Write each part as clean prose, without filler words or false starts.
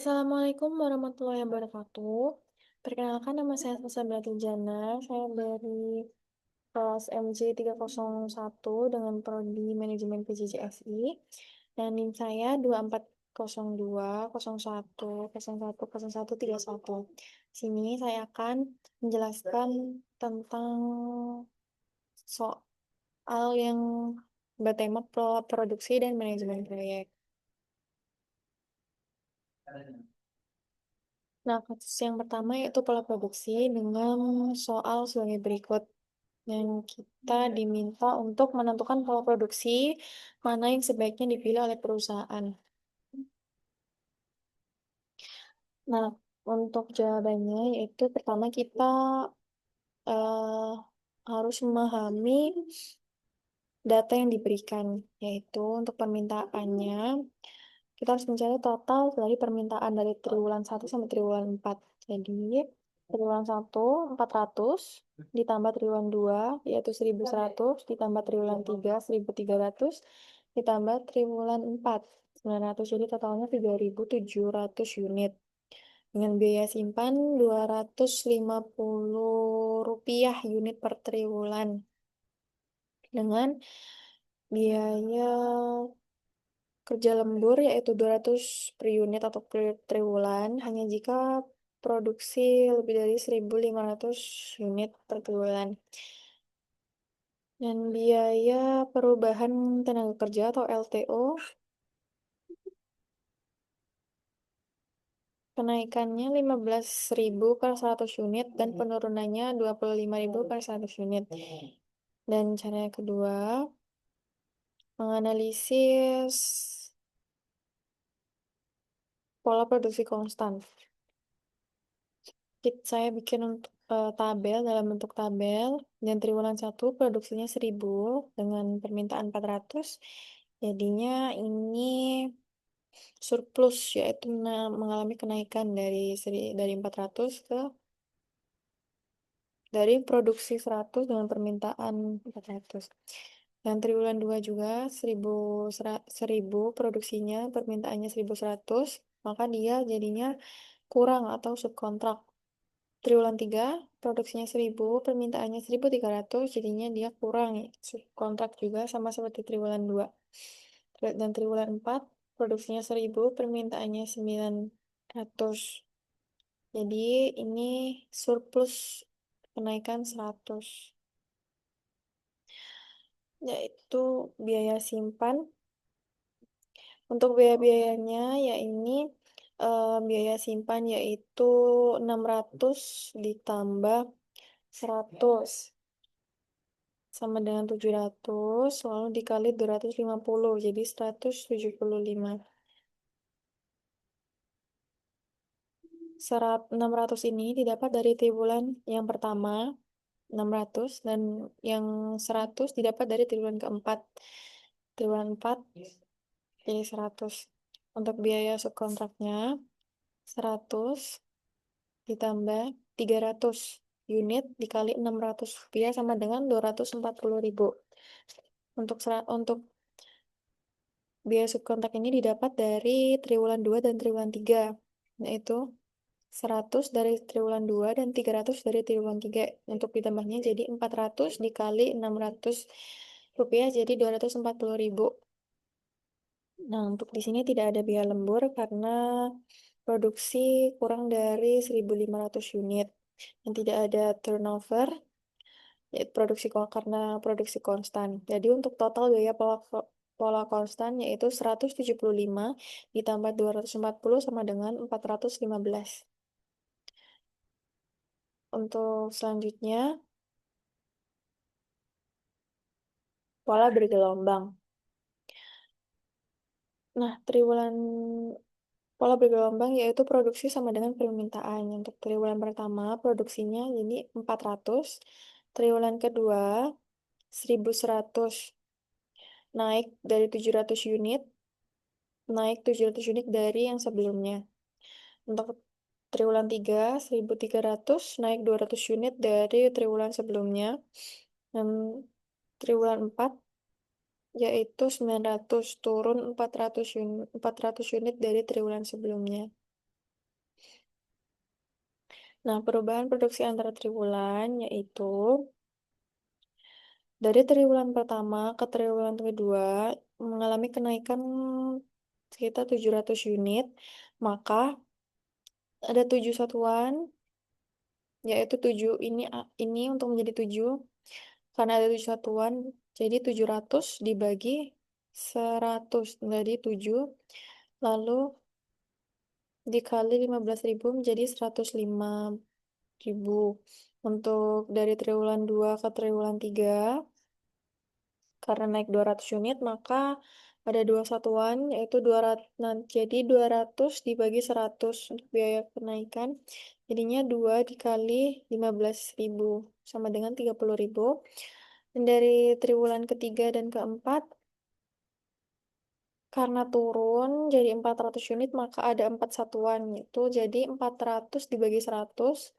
Assalamualaikum warahmatullahi wabarakatuh. Perkenalkan nama saya Salsabila Jana. Saya dari kelas MJ 301 dengan prodi Manajemen PJJSI. Dan NIM saya 240201010131. Sini saya akan menjelaskan tentang soal yang bertema produksi dan manajemen proyek. Nah, kasus yang pertama yaitu pola produksi dengan soal sebagai berikut. Dan kita diminta untuk menentukan pola produksi mana yang sebaiknya dipilih oleh perusahaan. Nah, untuk jawabannya yaitu pertama kita eh, harus memahami data yang diberikan, yaitu untuk permintaannya kita harus mencari total dari permintaan dari triwulan 1 sampai triwulan 4. Jadi, triwulan 1, 400, ditambah triwulan 2, yaitu 1.100, ditambah triwulan 3, 1.300, ditambah triwulan 4, 900. Jadi, totalnya 3.700 unit. Dengan biaya simpan Rp250 unit per triwulan. Dengan biaya kerja lembur yaitu 200 per unit atau per triwulan hanya jika produksi lebih dari 1.500 unit per triwulan. Dan biaya perubahan tenaga kerja atau LTO kenaikannya 15.000 per 100 unit dan penurunannya 25.000 per 100 unit. Dan cara yang kedua, menganalisis pola produksi konstan. Saya bikin untuk tabel dalam bentuk tabel dan triwulan 1 produksinya 1.000 dengan permintaan 400, jadinya ini surplus, yaitu mengalami kenaikan dari 400 dari produksi 100 dengan permintaan 400. Dan triwulan 2 juga 1.000 produksinya, permintaannya 1.100, maka dia jadinya kurang atau subkontrak. Triwulan 3, produksinya 1.000, permintaannya 1.300, jadinya dia kurang, subkontrak juga sama seperti triwulan 2. Dan triwulan 4, produksinya 1.000, permintaannya 900. Jadi ini surplus kenaikan 100. Yaitu biaya simpan. Untuk biaya-biayanya ya ini biaya simpan yaitu 600 ditambah 100 sama dengan 700 lalu dikali 250 jadi 175. 600 ini didapat dari triwulan yang pertama 600 dan yang 100 didapat dari triwulan keempat. Triwulan 4 jadi 100. Untuk biaya subkontraknya 100 ditambah 300 unit dikali Rp600 sama dengan 240.000. Untuk biaya subkontrak ini didapat dari triwulan 2 dan triwulan 3, yaitu 100 dari triwulan 2 dan 300 dari triwulan 3. Untuk ditambahnya jadi 400 dikali Rp600 jadi 240.000. Nah, untuk di sini tidak ada biaya lembur karena produksi kurang dari 1.500 unit. Dan tidak ada turnover, yaitu karena produksi konstan. Jadi untuk total biaya pola konstan yaitu 175 ditambah 240 sama dengan 415. Untuk selanjutnya, pola bergelombang. Nah, pola bergelombang yaitu produksi sama dengan permintaan. Untuk triwulan pertama, produksinya jadi 400. Triwulan kedua, 1.100. Naik dari 700 unit. Naik 700 unit dari yang sebelumnya. Untuk triwulan 3, 1.300. Naik 200 unit dari triwulan sebelumnya. Dan triwulan 4, yaitu 900 turun 400 unit dari triwulan sebelumnya. Nah, perubahan produksi antara triwulan yaitu dari triwulan pertama ke triwulan kedua mengalami kenaikan sekitar 700 unit, maka ada 7 satuan, yaitu 7 ini untuk menjadi 7, karena ada 7 satuan, jadi 700 dibagi 100 jadi 7, lalu dikali 15.000 menjadi 105.000. Untuk dari triwulan 2 ke triwulan 3, karena naik 200 unit, maka ada 2 satuan, yaitu 200, nah, jadi 200 dibagi 100 untuk biaya kenaikan. Jadinya 2 dikali 15.000 sama dengan 30.000. Dan dari triwulan ketiga dan keempat, karena turun jadi 400 unit, maka ada 4 satuan, yaitu jadi 400 dibagi 100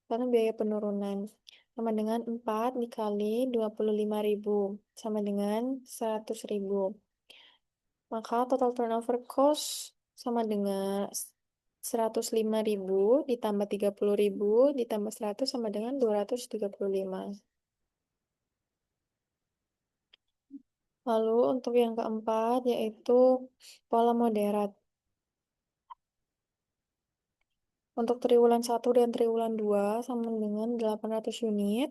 karena biaya penurunan. Sama dengan 4 dikali 25.000 sama dengan 100.000. Maka total turnover cost sama dengan 105.000 ditambah 30.000 ditambah 100 sama dengan 235. Lalu untuk yang keempat yaitu pola moderat. Untuk triwulan 1 dan triwulan 2 sama dengan 800 unit.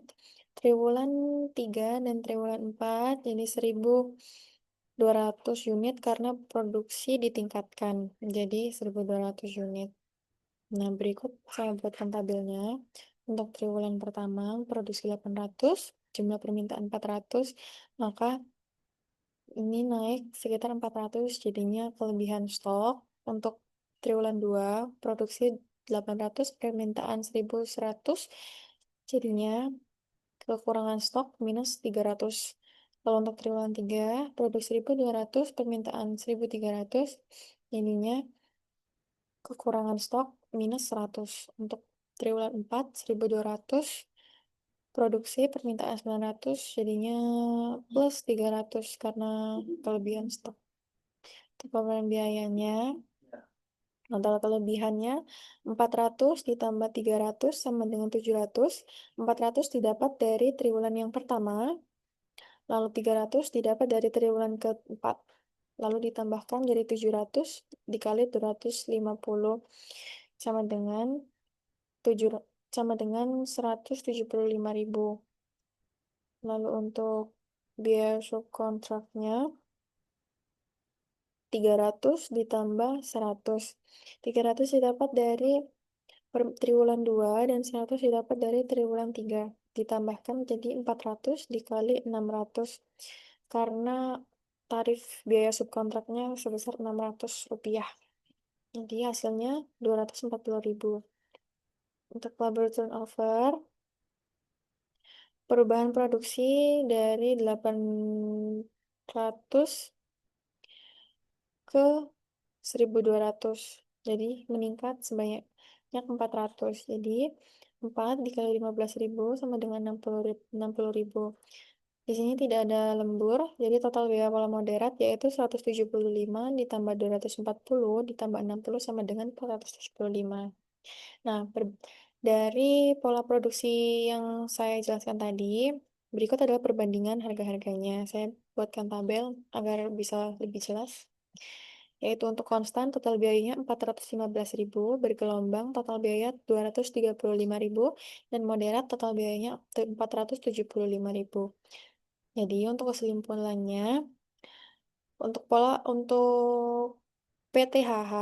Triwulan 3 dan triwulan 4 jadi 1.200 unit karena produksi ditingkatkan menjadi 1.200 unit. Nah, berikut saya buatkan tabelnya. Untuk triwulan pertama produksi 800, jumlah permintaan 400, maka ini naik sekitar 400, jadinya kelebihan stok. Untuk triwulan 2 produksi 800, permintaan 1.100, jadinya kekurangan stok minus 300. Kalau untuk triwulan 3 produksi 1.200, permintaan 1.300, jadinya kekurangan stok minus 100. Untuk triwulan 4 1.200, produksi permintaan 900, jadinya plus 300 karena kelebihan stok. Untuk pembayaran biayanya, total kelebihannya 400 ditambah 300 sama dengan 700. 400 didapat dari triwulan yang pertama, lalu 300 didapat dari triwulan keempat. Lalu ditambahkan jadi 700 dikali 250 sama dengan 7 sama dengan 175.000. Lalu untuk biaya subkontraknya 300 ditambah 100. 300 didapat dari triwulan 2 dan 100 didapat dari triwulan 3. Ditambahkan jadi 400 dikali 600 karena tarif biaya subkontraknya sebesar Rp600. Jadi hasilnya 240.000. Untuk labor turnover, perubahan produksi dari 800 ke 1.200. Jadi meningkat sebanyak 400. Jadi 4 dikali 15.000 sama dengan 60.000. Di sini tidak ada lembur, jadi total biaya pola moderat yaitu 175 ditambah 240 ditambah 60 sama dengan 475. Nah, dari pola produksi yang saya jelaskan tadi, berikut adalah perbandingan harga-harganya. Saya buatkan tabel agar bisa lebih jelas. Yaitu untuk konstan total biayanya 415.000, bergelombang total biaya 235.000, dan moderat total biayanya 475.000. Jadi untuk kesimpulannya, untuk PTHH,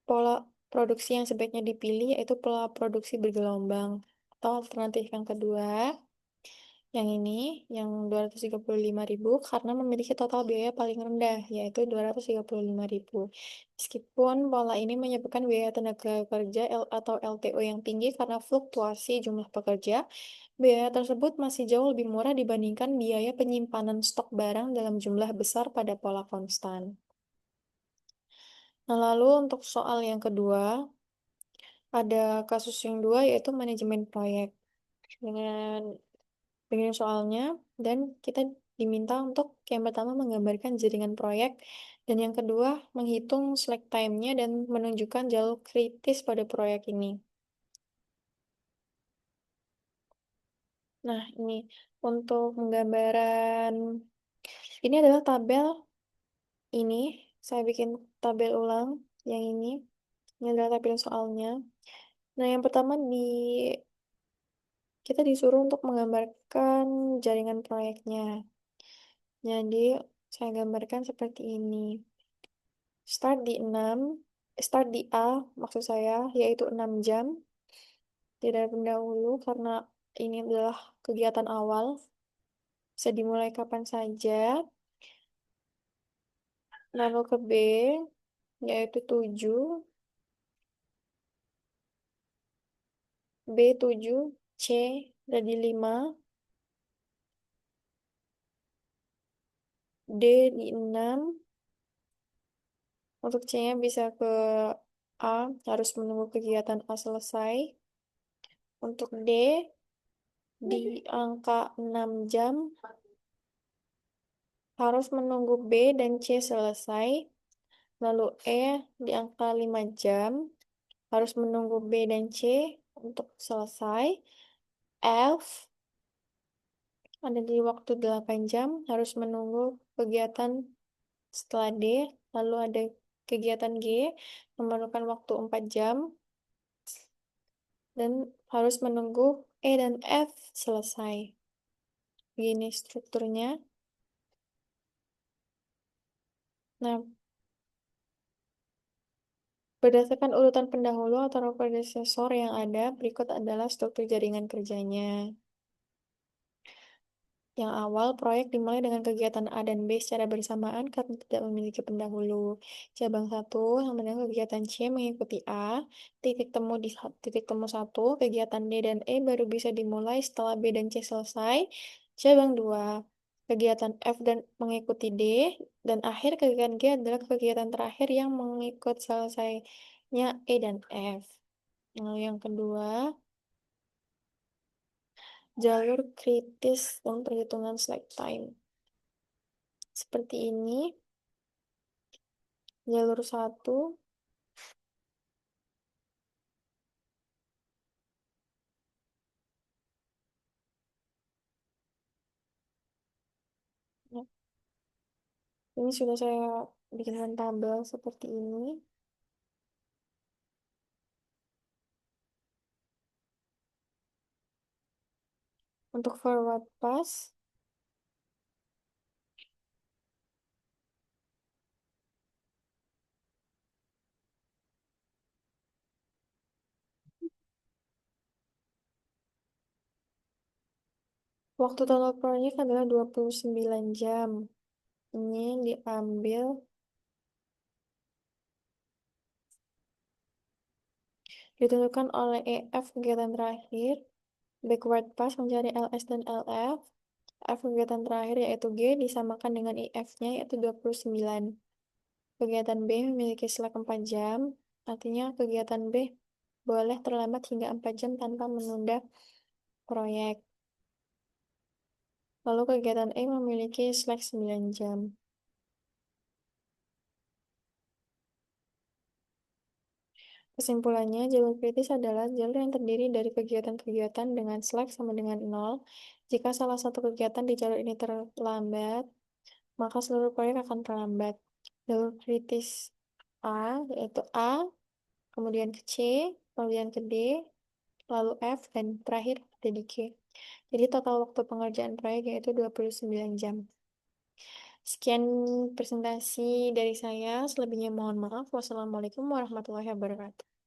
pola produksi yang sebaiknya dipilih yaitu pola produksi bergelombang. Atau alternatif yang kedua, yang ini, yang 235.000 karena memiliki total biaya paling rendah, yaitu 235.000. Meskipun pola ini menyebabkan biaya tenaga kerja atau LTO yang tinggi karena fluktuasi jumlah pekerja, biaya tersebut masih jauh lebih murah dibandingkan biaya penyimpanan stok barang dalam jumlah besar pada pola konstan. Nah, lalu untuk soal yang kedua, ada kasus yang dua yaitu manajemen proyek. Dengan begini soalnya, dan kita diminta untuk yang pertama menggambarkan jaringan proyek, dan yang kedua menghitung slack time-nya dan menunjukkan jalur kritis pada proyek ini. Nah, ini untuk penggambaran ini adalah tabel ini. Saya bikin tabel ulang yang ini. Ini adalah tabel soalnya. Nah, yang pertama kita disuruh untuk menggambarkan jaringan proyeknya. Jadi, saya gambarkan seperti ini. Start di 6, start di A maksud saya, yaitu 6 jam. Tidak pendahulu karena ini adalah kegiatan awal. Bisa dimulai kapan saja. Lalu ke B, yaitu 7. B 7, C jadi 5, D di 6. Untuk C-nya bisa ke A, harus menunggu kegiatan A selesai. Untuk D, di angka 6 jam, harus menunggu B dan C selesai. Lalu E, di angka 5 jam, harus menunggu B dan C untuk selesai. F, ada di waktu 8 jam, harus menunggu kegiatan setelah D. Lalu ada kegiatan G, memerlukan waktu 4 jam. Dan harus menunggu E dan F selesai. Begini strukturnya. Nah, berdasarkan urutan pendahulu atau predesesor yang ada, berikut adalah struktur jaringan kerjanya. Yang awal, proyek dimulai dengan kegiatan A dan B secara bersamaan karena tidak memiliki pendahulu. Cabang 1, yang mana kegiatan C mengikuti A, titik temu 1, kegiatan D dan E baru bisa dimulai setelah B dan C selesai. Cabang 2, kegiatan F dan mengikuti D, dan akhir kegiatan G adalah kegiatan terakhir yang mengikut selesainya E dan F. Lalu yang kedua, jalur kritis dan perhitungan slack time. Seperti ini, jalur 1, ya, ini sudah saya bikinkan tabel seperti ini. Untuk forward pass, waktu total proyek adalah 29 jam. Ini diambil, ditentukan oleh EF kegiatan terakhir, backward pass mencari LS dan LF, F kegiatan terakhir yaitu G disamakan dengan IF-nya yaitu 29. Kegiatan B memiliki slack 4 jam, artinya kegiatan B boleh terlambat hingga 4 jam tanpa menunda proyek. Lalu kegiatan E memiliki slack 9 jam. Kesimpulannya, jalur kritis adalah jalur yang terdiri dari kegiatan-kegiatan dengan slack sama dengan 0. Jika salah satu kegiatan di jalur ini terlambat, maka seluruh proyek akan terlambat. Jalur kritis A, yaitu A, kemudian ke C, kemudian ke D, lalu F, dan terakhir ada di G. Jadi total waktu pengerjaan proyek yaitu 29 jam. Sekian presentasi dari saya. Selebihnya mohon maaf. Wassalamualaikum warahmatullahi wabarakatuh.